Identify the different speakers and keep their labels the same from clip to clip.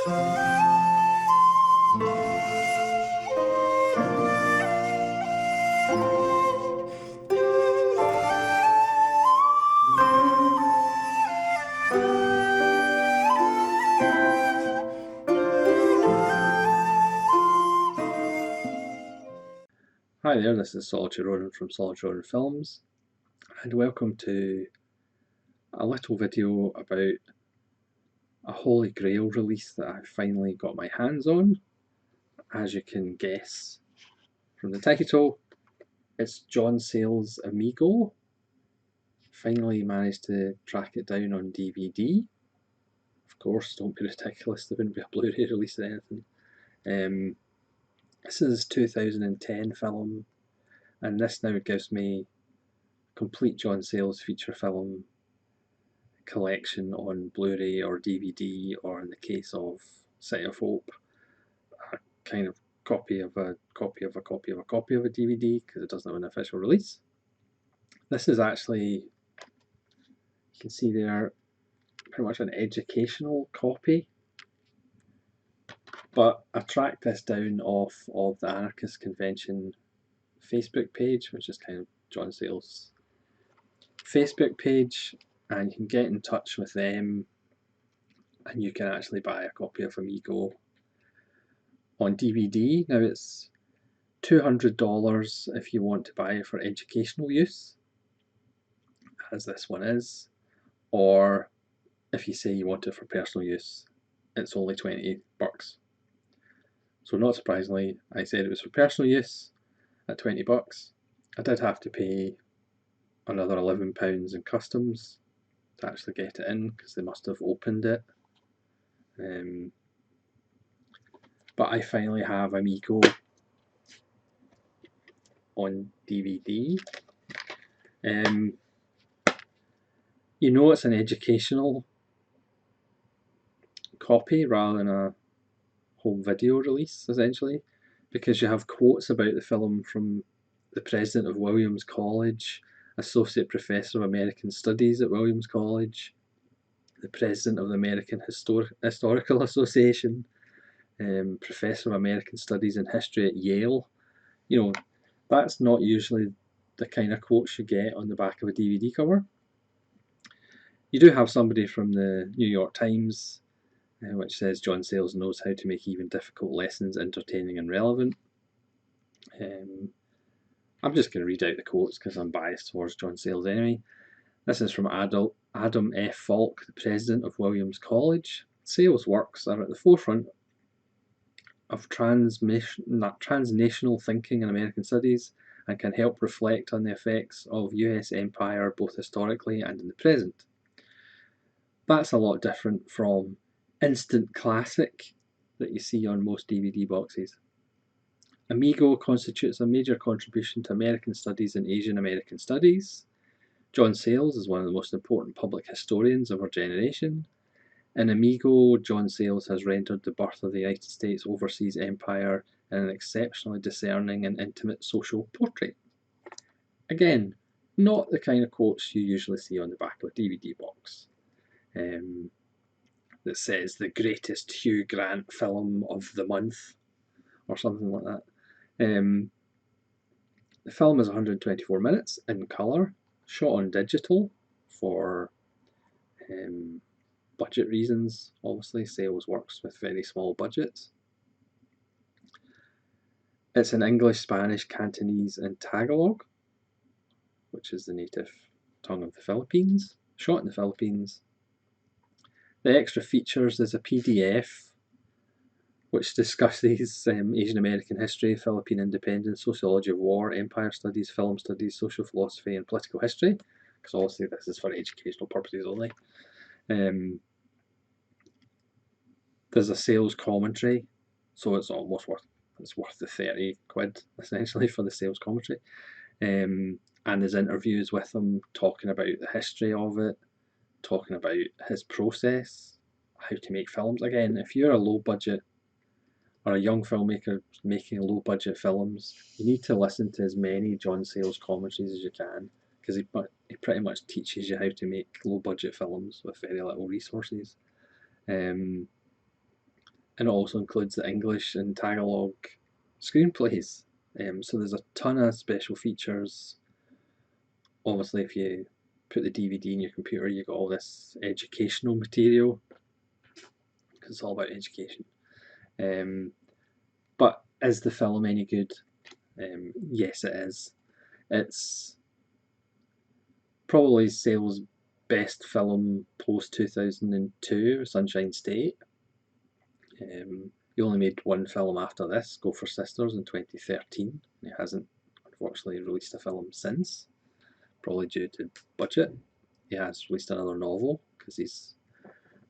Speaker 1: Hi there, this is Solitary Ronin from Solitary Ronin Films, and welcome to a little video about a Holy Grail release that I finally got my hands on. As you can guess from the title, it's John Sayles' Amigo. Finally managed to track it down on DVD. Of course, don't be ridiculous, there wouldn't be a Blu-ray release or anything. This is a 2010 film, and this now gives me complete John Sayles feature film collection on Blu-ray or DVD, or in the case of City of Hope, a kind of copy of a copy of a copy of a copy of a DVD, because it doesn't have an official release. This is actually, you can see there, pretty much an educational copy, but I tracked this down off of the Anarchist Convention Facebook page, which is kind of John Sayles' Facebook page, and you can get in touch with them and you can actually buy a copy of Amigo on DVD. Now it's $200 if you want to buy it for educational use, as this one is, or if you say you want it for personal use, it's only $20. So not surprisingly, I said it was for personal use at $20. I did have to pay another £11 in customs to actually get it in, because they must have opened it. But I finally have Amigo on DVD. You know it's an educational copy rather than a home video release, essentially, because you have quotes about the film from the president of Williams College, associate professor of American Studies at Williams College, the president of the American Historical Association, professor of American Studies and History at Yale. You know, that's not usually the kind of quotes you get on the back of a DVD cover. You do have somebody from the New York Times, which says John Sayles knows how to make even difficult lessons entertaining and relevant. I'm just going to read out the quotes because I'm biased towards John Sayles anyway. This is from Adam F. Falk, the president of Williams College. Sayles' works are at the forefront of transnational thinking in American studies and can help reflect on the effects of US empire both historically and in the present. That's a lot different from instant classic that you see on most DVD boxes. Amigo constitutes a major contribution to American studies and Asian American studies. John Sayles is one of the most important public historians of our generation. In Amigo, John Sayles has rendered the birth of the United States overseas empire in an exceptionally discerning and intimate social portrait. Again, not the kind of quotes you usually see on the back of a DVD box that says the greatest Hugh Grant film of the month or something like that. The film is 124 minutes in colour, shot on digital for budget reasons. Obviously, Sayles works with very small budgets. It's in English, Spanish, Cantonese and Tagalog, which is the native tongue of the Philippines, shot in the Philippines. The extra features is a PDF which discusses Asian American history, Philippine independence, sociology of war, empire studies, film studies, social philosophy and political history, because obviously this is for educational purposes only. There's a Sayles commentary, so it's almost worth the £30 essentially for the Sayles commentary. And there's interviews with him talking about the history of it, talking about his process, how to make films. Again, if you're a low budget or a young filmmaker making low budget films, you need to listen to as many John Sayles commentaries as you can, because he pretty much teaches you how to make low budget films with very little resources. and it also includes the English and Tagalog screenplays. So there's a ton of special features. Obviously, if you put the DVD in your computer, you got all this educational material because it's all about education. But is the film any good? Yes, it is. It's probably Sayles' best film post 2002, Sunshine State. He only made one film after this, Go for Sisters, in 2013. He hasn't, unfortunately, released a film since, probably due to budget. He has released another novel because he's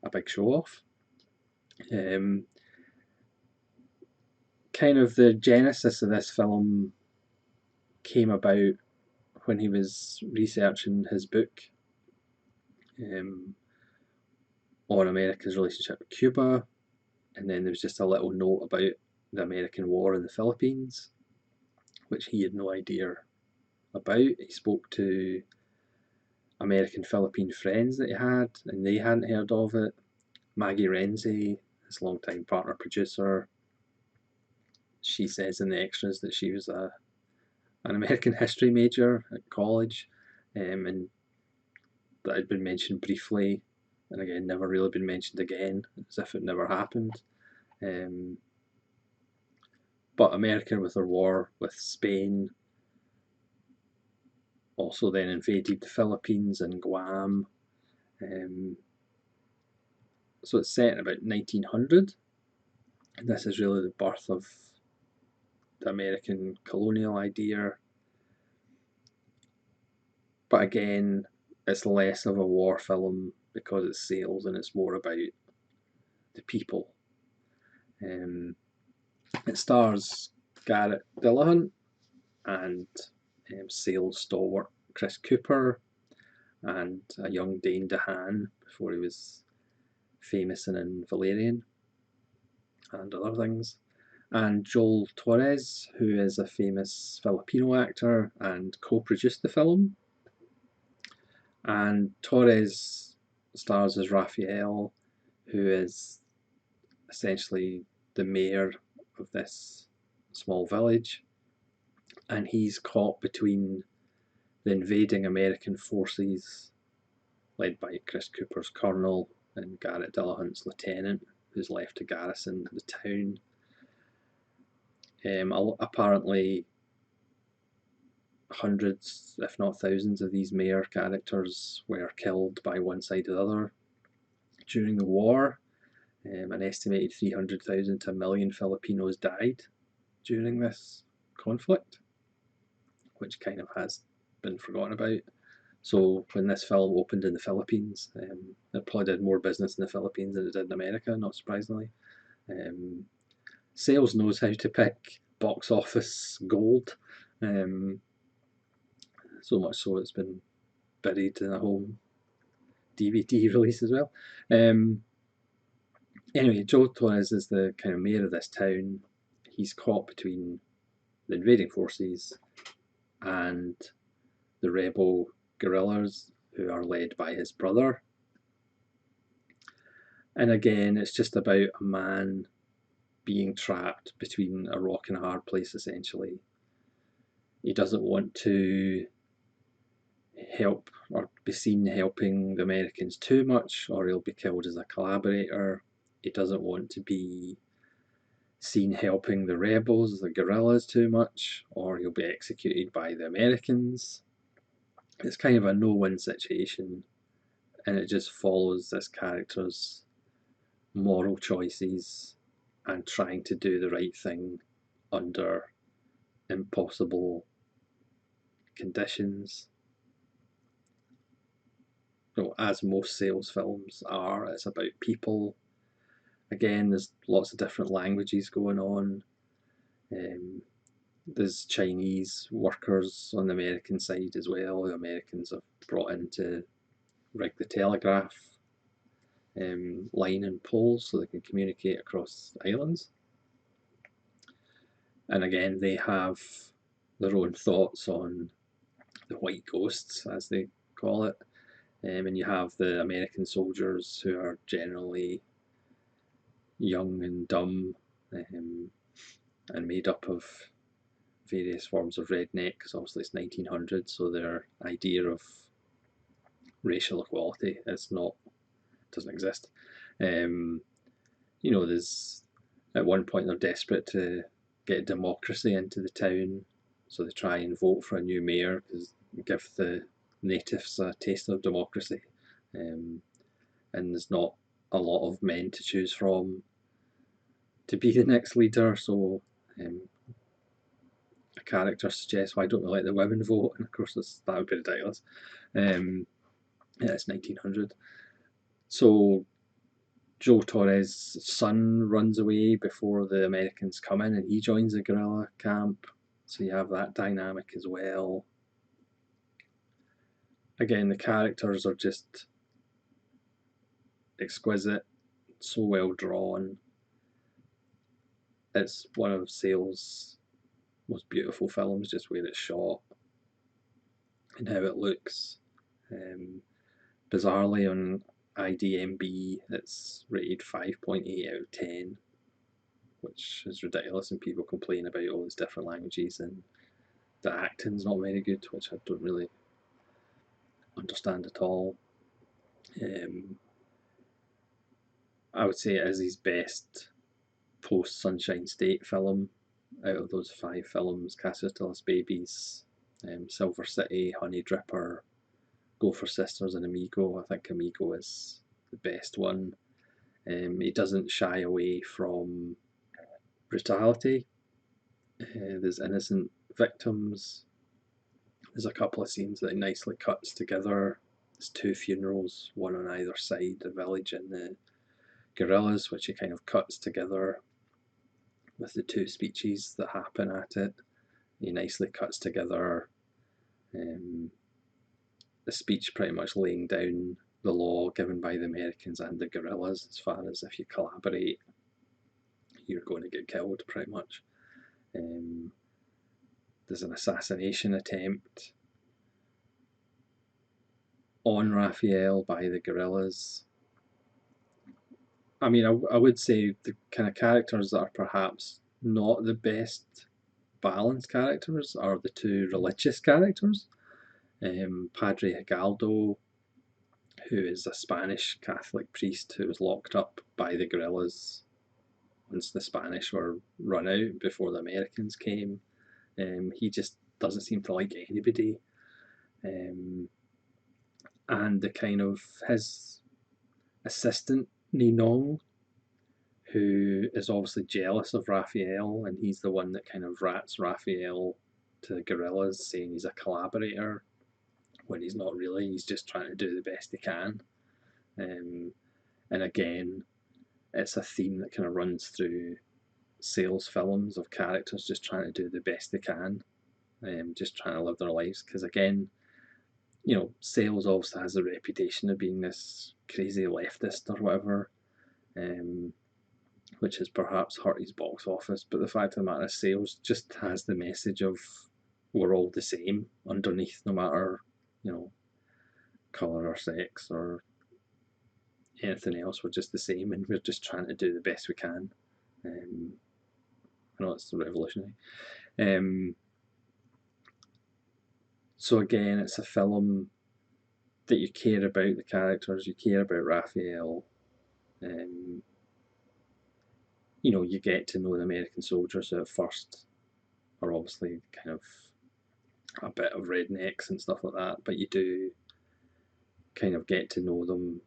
Speaker 1: a big show off. Kind of the genesis of this film came about when he was researching his book on America's relationship with Cuba, and then there was just a little note about the American war in the Philippines, which he had no idea about. He spoke to American-Philippine friends that he had, and they hadn't heard of it. Maggie Renzi, his longtime partner producer, she says in the extras that she was an American history major at college, and that had been mentioned briefly, and again never really been mentioned again, as if it never happened. Um, but America, with her war with Spain, also then invaded the Philippines and Guam. Um, so it's set in about 1900, and this is really the birth of the American colonial idea. But again, it's less of a war film because it's Sayles and it's more about the people. It stars Garrett Dillahunt and Sayles stalwart Chris Cooper and a young Dane DeHaan before he was famous and in Valerian and other things. And Joel Torres, who is a famous Filipino actor and co-produced the film. And Torres stars as Raphael, who is essentially the mayor of this small village, and he's caught between the invading American forces led by Chris Cooper's colonel and Garrett Dillahunt's lieutenant, who's left to garrison the town. Apparently, hundreds, if not thousands, of these mayor characters were killed by one side or the other during the war. An estimated 300,000 to a million Filipinos died during this conflict, which kind of has been forgotten about. So when this film opened in the Philippines, it probably did more business in the Philippines than it did in America, not surprisingly. Sayles knows how to pick box office gold, so much so it's been buried in a home DVD release as well. Anyway, Joe Torres is the kind of mayor of this town. He's caught between the invading forces and the rebel guerrillas who are led by his brother. And again, it's just about a man being trapped between a rock and a hard place, essentially. He doesn't want to help or be seen helping the Americans too much, or he'll be killed as a collaborator. He doesn't want to be seen helping the rebels, the guerrillas, too much, or he'll be executed by the Americans. It's kind of a no-win situation, and it just follows this character's moral choices and trying to do the right thing under impossible conditions. So, as most Sayles films are, it's about people. Again, there's lots of different languages going on. There's Chinese workers on the American side as well. The Americans have brought in to rig the telegraph line and poles so they can communicate across islands. And again, they have their own thoughts on the white ghosts, as they call it. And you have the American soldiers who are generally young and dumb, and made up of various forms of redneck, because obviously it's 1900, so their idea of racial equality doesn't exist. Um, there's at one point they're desperate to get democracy into the town, so they try and vote for a new mayor because give the natives a taste of democracy. Um, and there's not a lot of men to choose from to be the next leader, so um, a character suggests, why don't we let the women vote? And of course, that would be ridiculous. Yeah, it's 1900. So Joe Torres' son runs away before the Americans come in, and he joins the guerrilla camp. So you have that dynamic as well. Again, the characters are just exquisite, so well drawn. It's one of Sayles' most beautiful films, just where it's shot and how it looks. Um, Bizarrely, on IDMB, it's rated 5.8 out of 10, which is ridiculous, and people complain about all these different languages and the acting's not very good, which I don't really understand at all. Um, I would say it is his best post Sunshine State film out of those 5 films: Casa de los Babies, Silver City, Honey Dripper, Gopher Sisters, and Amigo. I think Amigo is the best one. He doesn't shy away from brutality. There's innocent victims. There's a couple of scenes that he nicely cuts together. There's 2 funerals, one on either side, the village and the guerrillas, which he kind of cuts together with the 2 speeches that happen at it. He nicely cuts together um, the speech pretty much laying down the law given by the Americans and the guerrillas, as far as if you collaborate, you're going to get killed, pretty much. Um, there's an assassination attempt on Raphael by the guerrillas. I mean, I would say the kind of characters that are perhaps not the best balanced characters are the 2 religious characters. Padre Higaldo, who is a Spanish Catholic priest who was locked up by the guerrillas once the Spanish were run out before the Americans came. He just doesn't seem to like anybody. And the kind of his assistant, Ninong, who is obviously jealous of Raphael, and he's the one that kind of rats Raphael to the guerrillas, saying he's a collaborator when he's not really. He's just trying to do the best he can. And again, it's a theme that kind of runs through Sayles' films, of characters just trying to do the best they can, just trying to live their lives. Because again, Sayles obviously has a reputation of being this crazy leftist or whatever, which has perhaps hurt his box office. But the fact of the matter is, Sayles just has the message of we're all the same underneath, no matter colour or sex or anything else. We're just the same, and we're just trying to do the best we can. I know it's revolutionary. So again, it's a film that you care about the characters, you care about Raphael. You get to know the American soldiers who at first are obviously kind of a bit of rednecks and stuff like that, but you do kind of get to know them.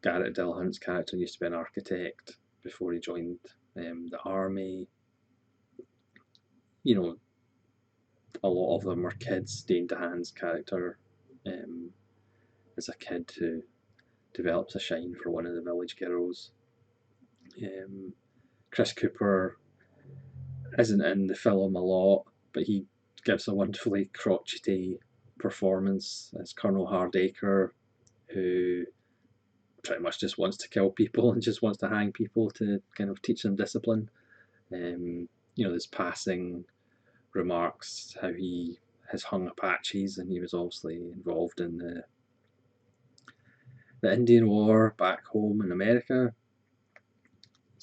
Speaker 1: Garrett Dillahunt's character used to be an architect before he joined the army. A lot of them are kids. Dane DeHaan's character is a kid who develops a shine for one of the village girls. Chris Cooper isn't in the film a lot, but he gives a wonderfully crotchety performance as Colonel Hardacre, who pretty much just wants to kill people and just wants to hang people to kind of teach them discipline. There's passing remarks how he has hung Apaches, and he was obviously involved in the Indian War back home in America.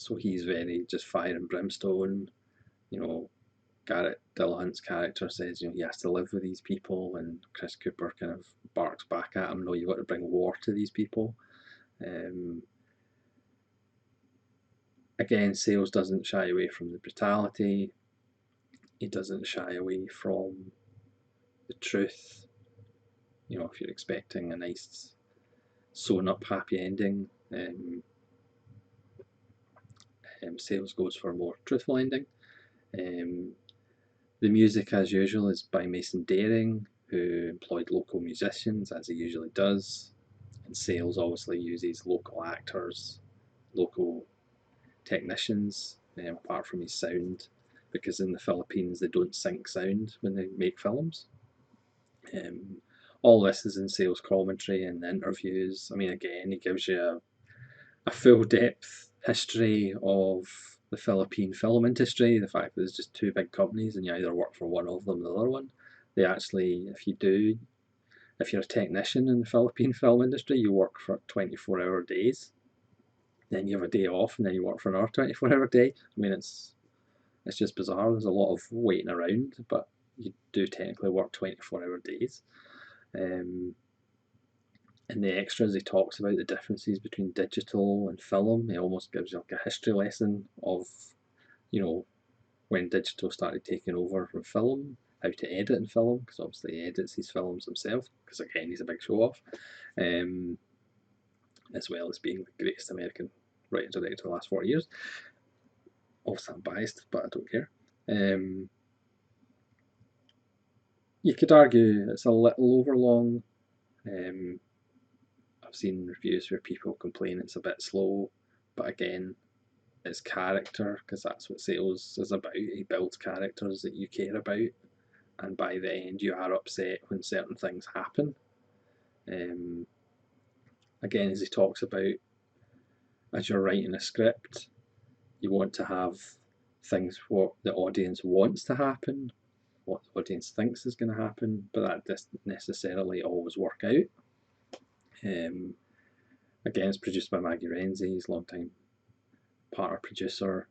Speaker 1: So he's very just fire and brimstone. You know, Garrett Dillahunt's character says, he has to live with these people, and Chris Cooper kind of barks back at him, no, you've got to bring war to these people. Again, Sayles doesn't shy away from the brutality. He doesn't shy away from the truth. If you're expecting a nice sewn up happy ending, Sayles goes for a more truthful ending. The music, as usual, is by Mason Daring, who employed local musicians, as he usually does. And Sayles obviously uses local actors, local technicians, apart from his sound, because in the Philippines they don't sync sound when they make films. All this is in Sayles' commentary and interviews. I mean, again, he gives you a full depth history of the Philippine film industry, the fact that there's just two big companies and you either work for one of them or the other one. They actually, if you're a technician in the Philippine film industry, you work for 24-hour days. Then you have a day off and then you work for another 24-hour day. I mean, it's just bizarre. There's a lot of waiting around, but you do technically work 24-hour days. In the extras, he talks about the differences between digital and film. He almost gives you like a history lesson of, when digital started taking over from film, how to edit in film, because obviously he edits his films himself, because again, he's a big show off, as well as being the greatest American writer-director of the last 40 years. Obviously, I'm biased, but I don't care. You could argue it's a little overlong. I've seen reviews where people complain it's a bit slow, but again, it's character, because that's what Sayles is about. He builds characters that you care about, and by the end you are upset when certain things happen. Again, as he talks about, as you're writing a script, you want to have things what the audience wants to happen, what the audience thinks is going to happen, but that doesn't necessarily always work out. Again, it's produced by Maggie Renzi, his long-time partner producer,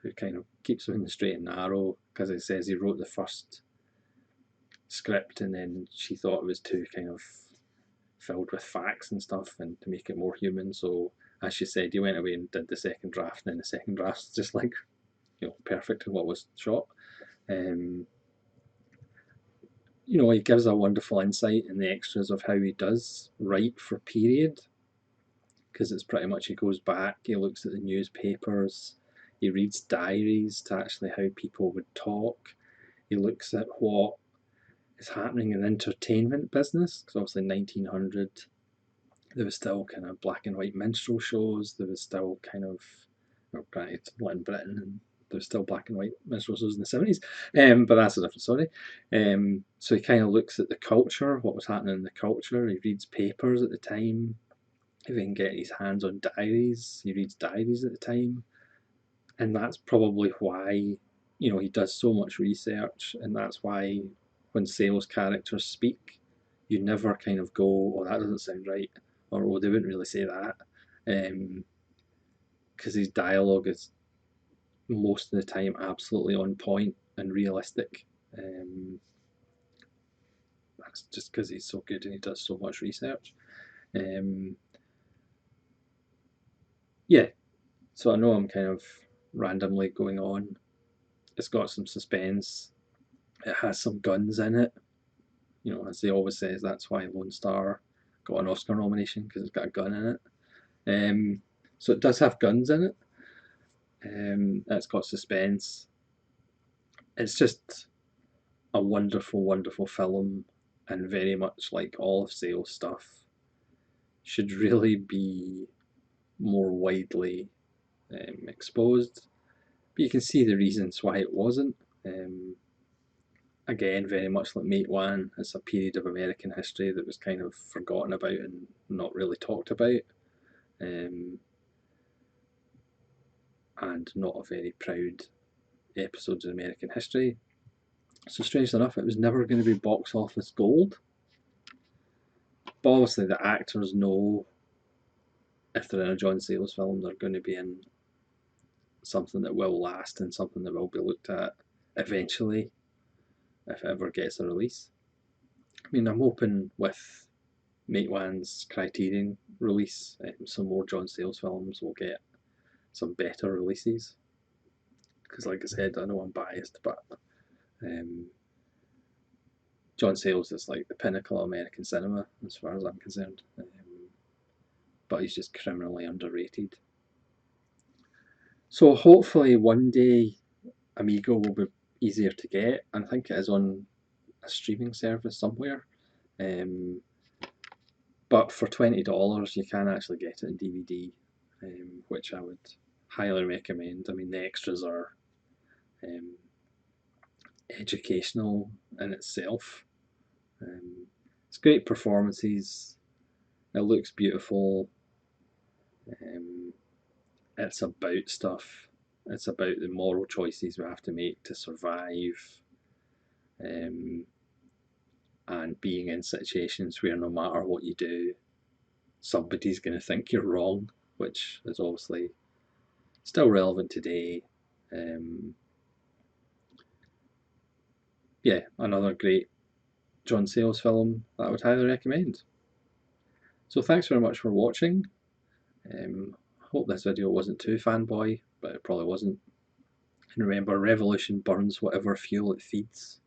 Speaker 1: who kind of keeps him in the straight and narrow, because he says he wrote the first script and then she thought it was too kind of filled with facts and stuff and to make it more human. So as she said, he went away and did the second draft, and then the second draft's just like, perfect in what was shot. He gives a wonderful insight in the extras of how he does write for period, because it's pretty much he goes back, he looks at the newspapers, he reads diaries to actually how people would talk, he looks at what is happening in the entertainment business, because obviously in 1900 there was still kind of black and white minstrel shows, there was still kind of, granted, in Britain, and there was still black and white minstrel shows in the 70s, but that's a different story. So he kind of looks at the culture, what was happening in the culture, he reads papers at the time, if he can get his hands on diaries, he reads diaries at the time, and that's probably why he does so much research, and that's why when Sayles characters speak, you never kind of go, oh, that doesn't sound right, or oh, they wouldn't really say that, because his dialogue is most of the time absolutely on point and realistic. That's just because he's so good and he does so much research. Yeah, so I know I'm kind of randomly going on. It's got some suspense. It has some guns in it. As he always says, that's why Lone Star got an Oscar nomination, because it's got a gun in it. So it does have guns in it. It's got suspense. It's just a wonderful, wonderful film, and very much like all of Sayles' stuff, should really be more widely exposed. But you can see the reasons why it wasn't. Again, very much like Mate One, it's a period of American history that was kind of forgotten about and not really talked about, and not a very proud episode of American history. So strangely enough, it was never going to be box office gold. But obviously the actors know if they're in a John Sayles film, they're going to be in something that will last and something that will be looked at eventually if it ever gets a release. I mean, I'm hoping with Matewan's Criterion release, some more John Sayles films will get some better releases. Because, like I said, I know I'm biased, but um, John Sayles is like the pinnacle of American cinema, as far as I'm concerned. But he's just criminally underrated. So hopefully one day Amigo will be easier to get. I think it is on a streaming service somewhere. But for $20 you can actually get it in DVD, which I would highly recommend. I mean, the extras are um, educational in itself. It's great performances. It looks beautiful. Um, it's about stuff. It's about the moral choices we have to make to survive, um, and being in situations where no matter what you do, somebody's going to think you're wrong, which is obviously still relevant today. Yeah, another great John Sayles film that I would highly recommend. So thanks very much for watching. Hope this video wasn't too fanboy, but it probably wasn't. And remember, revolution burns whatever fuel it feeds.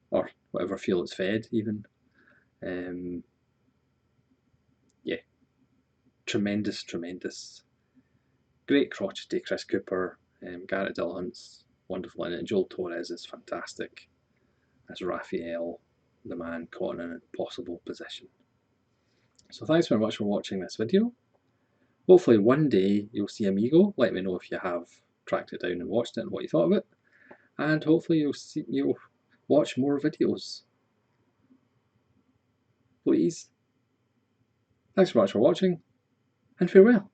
Speaker 1: Or whatever fuel it's fed, even. Yeah, tremendous, tremendous. Great crotchety Chris Cooper. Garrett Dillahunt's wonderful in it. Joel Torres is fantastic as Raphael, the man caught in an impossible position. So thanks very much for watching this video. Hopefully one day you'll see Amigo. Let me know if you have tracked it down and watched it and what you thought of it. And hopefully you'll watch more videos. Please. Thanks very much for watching, and farewell.